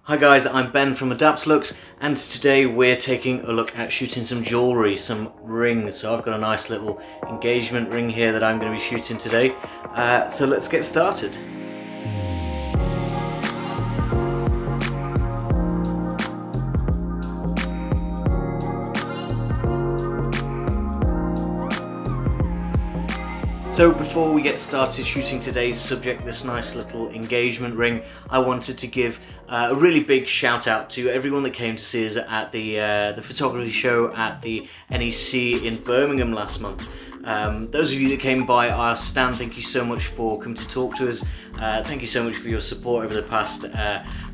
Hi guys, I'm Ben from Adaptalux, and today we're taking a look at shooting some jewellery, some rings. So I've got a nice little engagement ring here that I'm going to be shooting today. So let's get started. So before we get started shooting today's subject, this nice little engagement ring, I wanted to give a really big shout out to everyone that came to see us at the photography show at the NEC in Birmingham last month. Those of you that came by our stand, thank you so much for coming to talk to us. Thank you so much for your support over the past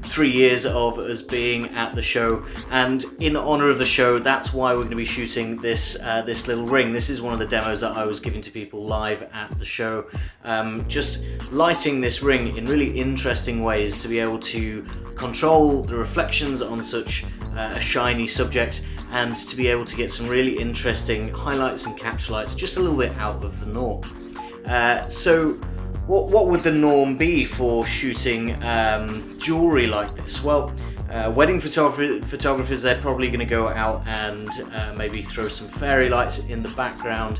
3 years of us being at the show, and in honour of the show, that's why we're going to be shooting this this little ring. This is one of the demos that I was giving to people live at the show, just lighting this ring in really interesting ways to be able to control the reflections on such a shiny subject, and to be able to get some really interesting highlights and catch lights just a little bit out of the norm. So what would the norm be for shooting jewellery like this? Well, wedding photographers, they're probably going to go out and maybe throw some fairy lights in the background,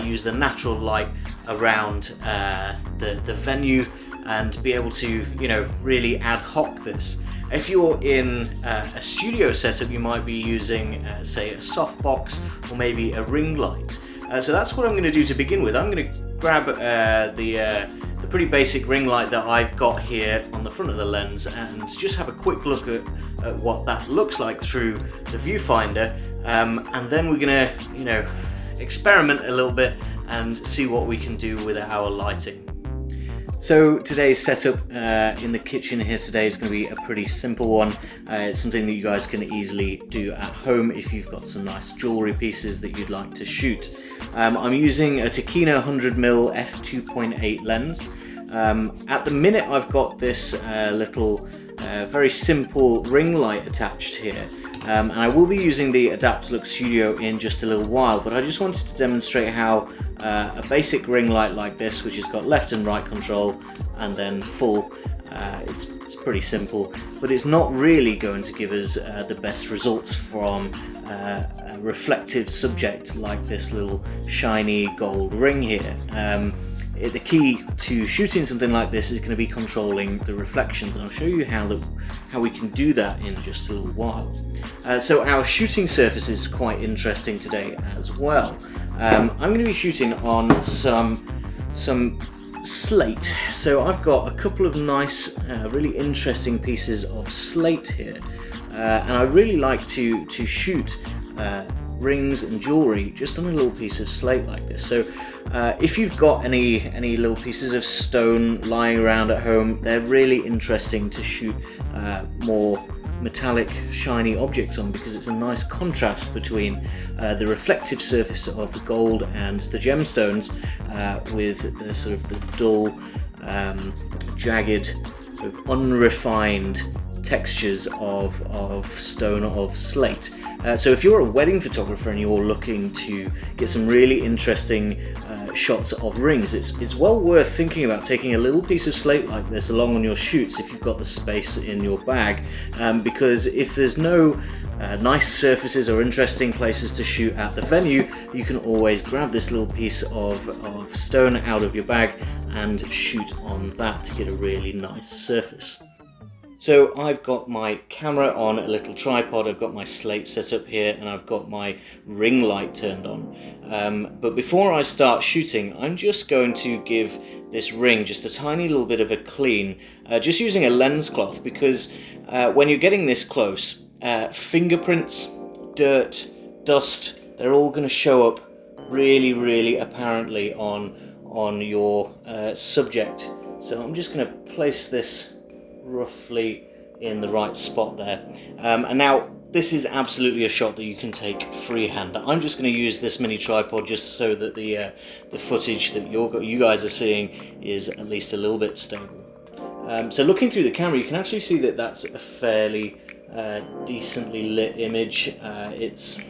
use the natural light around the venue, and be able to, you know, really ad hoc this. If you're in a studio setup, you might be using, say, a softbox or maybe a ring light. So that's what I'm going to do to begin with. I'm going to grab the pretty basic ring light that I've got here on the front of the lens and just have a quick look at what that looks like through the viewfinder, and then we're going to, you know, experiment a little bit and see what we can do with our lighting. So today's setup in the kitchen here today is going to be a pretty simple one. It's something that you guys can easily do at home if you've got some nice jewellery pieces that you'd like to shoot. I'm using a Tokina 100mm f2.8 lens. At the minute I've got this little very simple ring light attached here. And I will be using the Adaptalux Studio in just a little while, but I just wanted to demonstrate how a basic ring light like this, which has got left and right control and then full, it's pretty simple, but it's not really going to give us the best results from a reflective subject like this little shiny gold ring here. The key to shooting something like this is going to be controlling the reflections, and I'll show you how we can do that in just a little while. So our shooting surface is quite interesting today as well. I'm going to be shooting on some slate. So I've got a couple of nice, really interesting pieces of slate here, and I really like to shoot rings and jewellery just on a little piece of slate like this. So if you've got any little pieces of stone lying around at home, they're really interesting to shoot more metallic shiny objects on, because it's a nice contrast between the reflective surface of the gold and the gemstones with the sort of the dull, jagged, sort of unrefined textures of stone, of slate. So if you're a wedding photographer and you're looking to get some really interesting shots of rings, it's well worth thinking about taking a little piece of slate like this along on your shoots if you've got the space in your bag, because if there's no nice surfaces or interesting places to shoot at the venue, you can always grab this little piece of stone out of your bag and shoot on that to get a really nice surface. So I've got my camera on a little tripod, I've got my slate set up here, and I've got my ring light turned on. But before I start shooting, I'm just going to give this ring just a tiny little bit of a clean, just using a lens cloth, because when you're getting this close, fingerprints, dirt, dust, they're all going to show up really, really apparently on your subject. So I'm just going to place this roughly in the right spot there, and now this is absolutely a shot that you can take freehand. I'm just going to use this mini tripod just so that the footage that you guys are seeing is at least a little bit stable. So looking through the camera, you can actually see that that's a fairly decently lit image. It's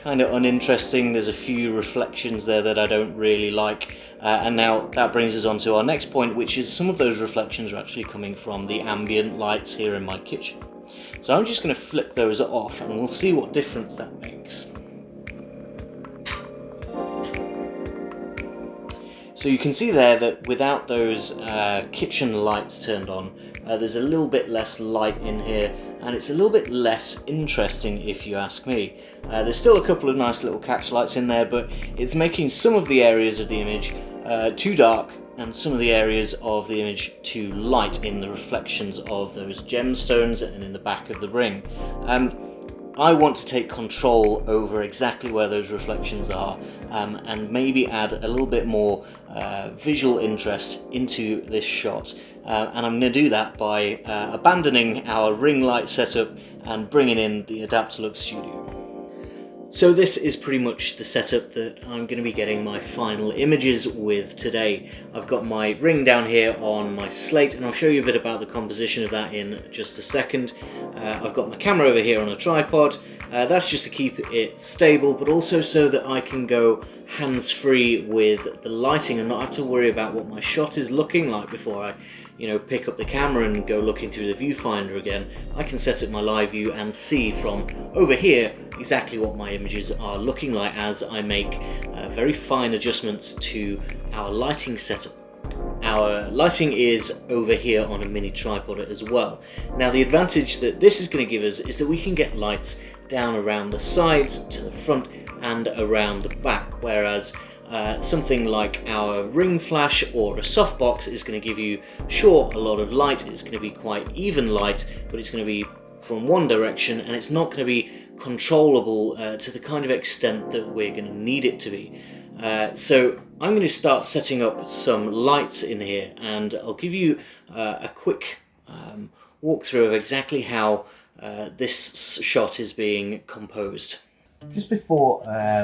kind of uninteresting. There's a few reflections there that I don't really like. And now that brings us on to our next point, which is some of those reflections are actually coming from the ambient lights here in my kitchen. So I'm just going to flick those off and we'll see what difference that makes. So you can see there that without those kitchen lights turned on, there's a little bit less light in here, and it's a little bit less interesting if you ask me. There's still a couple of nice little catch lights in there, but it's making some of the areas of the image too dark and some of the areas of the image too light in the reflections of those gemstones and in the back of the ring. I want to take control over exactly where those reflections are and maybe add a little bit more visual interest into this shot. And I'm going to do that by abandoning our ring light setup and bringing in the Adaptalux Studio. So this is pretty much the setup that I'm going to be getting my final images with today. I've got my ring down here on my slate, and I'll show you a bit about the composition of that in just a second. I've got my camera over here on a tripod. That's just to keep it stable, but also so that I can go hands-free with the lighting and not have to worry about what my shot is looking like before I pick up the camera and go looking through the viewfinder again. I can set up my live view and see from over here exactly what my images are looking like as I make very fine adjustments to our lighting setup. Our lighting is over here on a mini tripod as well. Now the advantage that this is going to give us is that we can get lights down around the sides, to the front and around the back, whereas something like our ring flash or a softbox is going to give you, sure, a lot of light. It's going to be quite even light, but it's going to be from one direction and it's not going to be controllable to the kind of extent that we're going to need it to be. So I'm going to start setting up some lights in here, and I'll give you a quick walkthrough of exactly how this shot is being composed. Just before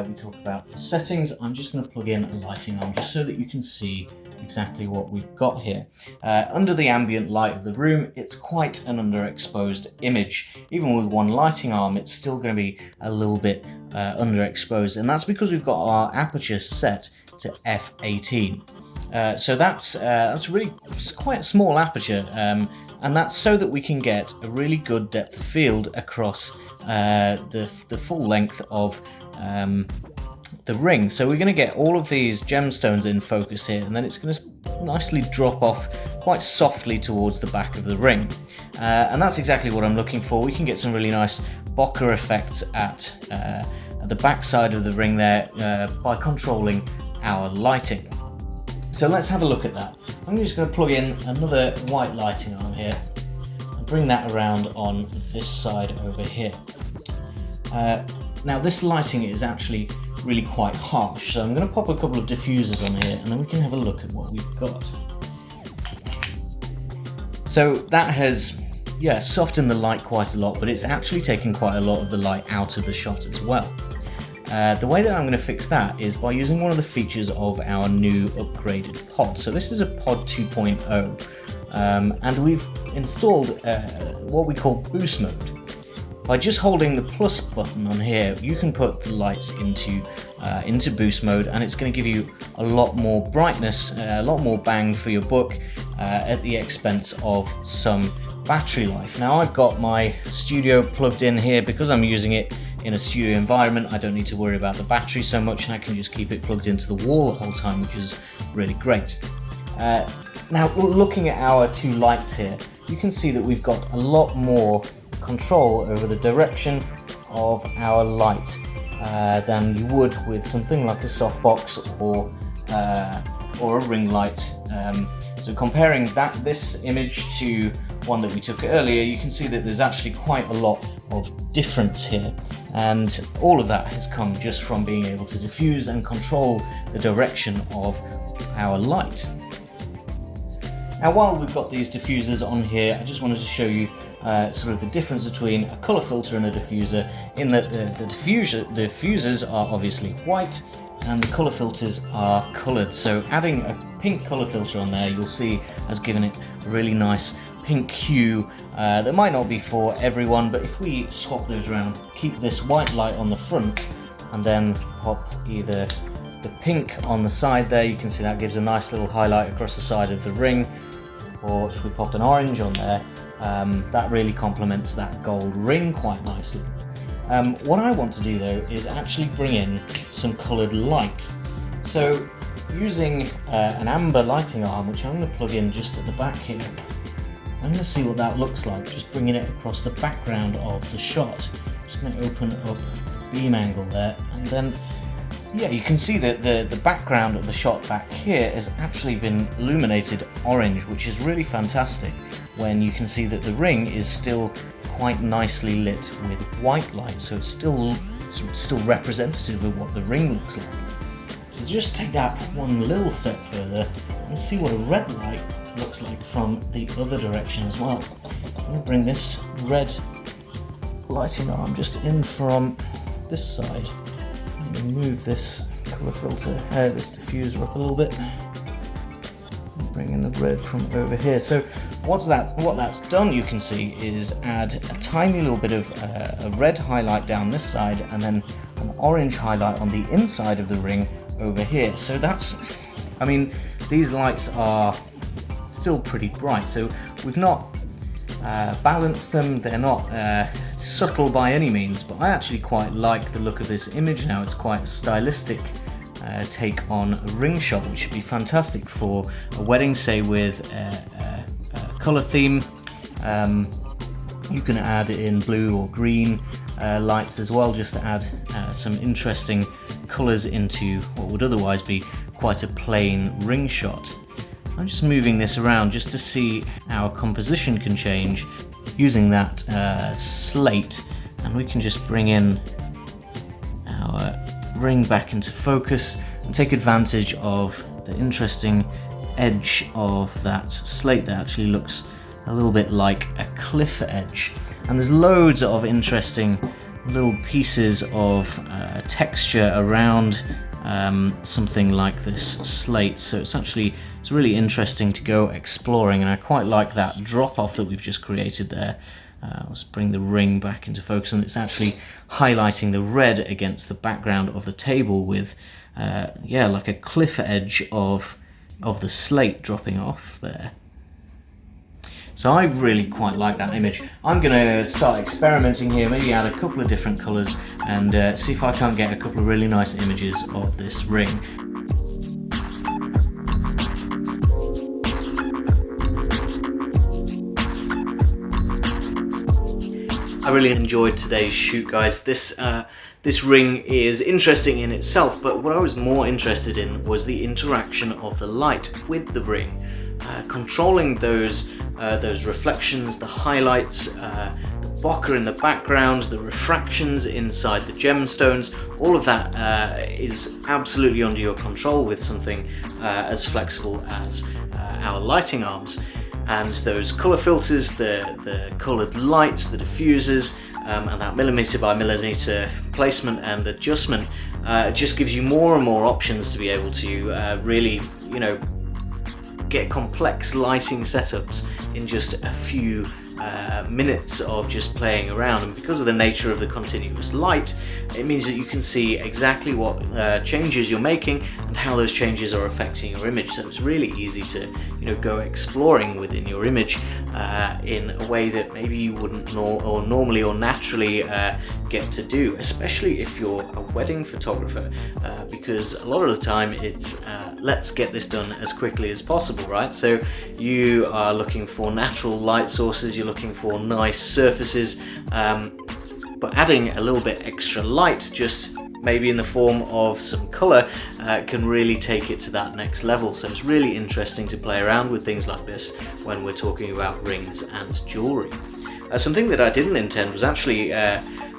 we talk about the settings, I'm just going to plug in a lighting arm just so that you can see exactly what we've got here. Under the ambient light of the room, it's quite an underexposed image. Even with one lighting arm, it's still going to be a little bit underexposed, and that's because we've got our aperture set to f/18. So that's really quite a small aperture, and that's so that we can get a really good depth of field across the full length of the ring. So we're going to get all of these gemstones in focus here, and then it's going to nicely drop off quite softly towards the back of the ring. And that's exactly what I'm looking for. We can get some really nice bokeh effects at the back side of the ring there by controlling our lighting. So let's have a look at that. I'm just going to plug in another white lighting arm here and bring that around on this side over here. Now this lighting is actually really quite harsh, so I'm going to pop a couple of diffusers on here and then we can have a look at what we've got. So that has softened the light quite a lot, but it's actually taken quite a lot of the light out of the shot as well. The way that I'm going to fix that is by using one of the features of our new upgraded pod. So this is a pod 2.0, and we've installed what we call boost mode. By just holding the plus button on here, you can put the lights into boost mode, and it's going to give you a lot more brightness, a lot more bang for your buck at the expense of some battery life. Now I've got my studio plugged in here because I'm using it in a studio environment. I don't need to worry about the battery so much, and I can just keep it plugged into the wall the whole time, which is really great. Now looking at our two lights here, you can see that we've got a lot more control over the direction of our light than you would with something like a softbox or a ring light. So comparing this image to one that we took earlier, you can see that there's actually quite a lot of difference here, and all of that has come just from being able to diffuse and control the direction of our light. Now while we've got these diffusers on here, I just wanted to show you sort of the difference between a colour filter and a diffuser, in that the diffusers are obviously white and the colour filters are coloured. So adding a pink colour filter on there, you'll see, has given it a really nice pink hue that might not be for everyone, but if we swap those around, keep this white light on the front and then pop either the pink on the side there, you can see that gives a nice little highlight across the side of the ring, or if we pop an orange on there, that really complements that gold ring quite nicely. What I want to do though is actually bring in some coloured light. So using an amber lighting arm, which I'm going to plug in just at the back here, I'm going to see what that looks like, just bringing it across the background of the shot. Just going to open up beam angle there, and then yeah, you can see that the background of the shot back here has actually been illuminated orange, which is really fantastic when you can see that the ring is still quite nicely lit with white light, so it's still representative of what the ring looks like. So just take that one little step further and see what a red light looks like from the other direction as well. I'm going to bring this red lighting arm just in from this side. Move this colour filter, this diffuser up a little bit, and bring in the red from over here. So what that's done, you can see, is add a tiny little bit of a red highlight down this side, and then an orange highlight on the inside of the ring over here. So that's, I mean, these lights are still pretty bright, so we've not balanced them, they're not subtle by any means, but I actually quite like the look of this image now. It's quite a stylistic take on a ring shot, which would be fantastic for a wedding, say with a colour theme. You can add in blue or green lights as well, just to add some interesting colours into what would otherwise be quite a plain ring shot. I'm just moving this around just to see how composition can change using that slate, and we can just bring in our ring back into focus and take advantage of the interesting edge of that slate that actually looks a little bit like a cliff edge. And there's loads of interesting little pieces of texture around something like this slate, so it's really interesting to go exploring, and I quite like that drop off that we've just created there. Let's bring the ring back into focus, and it's actually highlighting the red against the background of the table with yeah, like a cliff edge of the slate dropping off there. So I really quite like that image. I'm going to start experimenting here, maybe add a couple of different colours, and see if I can't get a couple of really nice images of this ring. I really enjoyed today's shoot, guys. This ring is interesting in itself, but what I was more interested in was the interaction of the light with the ring. Controlling those reflections, the highlights, the bokeh in the background, the refractions inside the gemstones, all of that is absolutely under your control with something as flexible as our lighting arms. And those colour filters, the coloured lights, the diffusers, and that millimetre by millimetre placement and adjustment just gives you more and more options to be able to really, you know, get complex lighting setups in just a few minutes of just playing around. And because of the nature of the continuous light, it means that you can see exactly what changes you're making and how those changes are affecting your image. So it's really easy to, you know, go exploring within your image in a way that maybe you wouldn't normally or naturally get to do, especially if you're a wedding photographer, because a lot of the time it's let's get this done as quickly as possible, right? So you are looking for natural light sources, you're looking for nice surfaces, but adding a little bit extra light, just maybe in the form of some colour, can really take it to that next level. So it's really interesting to play around with things like this when we're talking about rings and jewellery. Something that I didn't intend was actually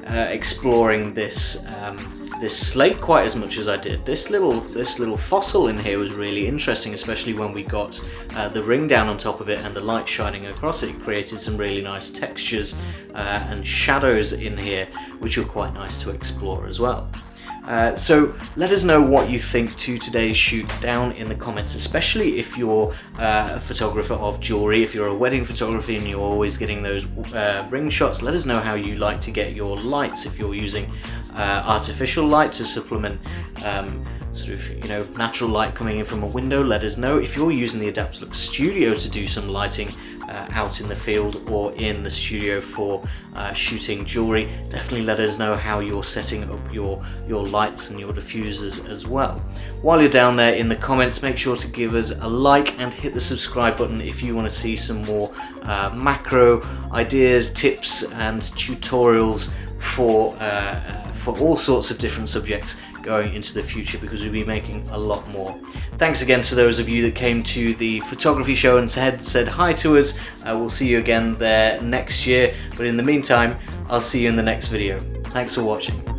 exploring this slate quite as much as I did. This little fossil in here was really interesting, especially when we got the ring down on top of it and the light shining across it. It created some really nice textures and shadows in here, which were quite nice to explore as well. So let us know what you think to today's shoot down in the comments, especially if you're a photographer of jewellery. If you're a wedding photographer and you're always getting those ring shots, let us know how you like to get your lights. If you're using artificial light to supplement sort of, you know, natural light coming in from a window, let us know. If you're using the Adaptalux Studio to do some lighting out in the field or in the studio for shooting jewellery, definitely let us know how you're setting up your lights and your diffusers as well. While you're down there in the comments, make sure to give us a like and hit the subscribe button if you want to see some more macro ideas, tips and tutorials for all sorts of different subjects going into the future, because we'll be making a lot more. Thanks again to those of you that came to the photography show and said hi to us. We'll see you again there next year, but in the meantime, I'll see you in the next video. Thanks for watching.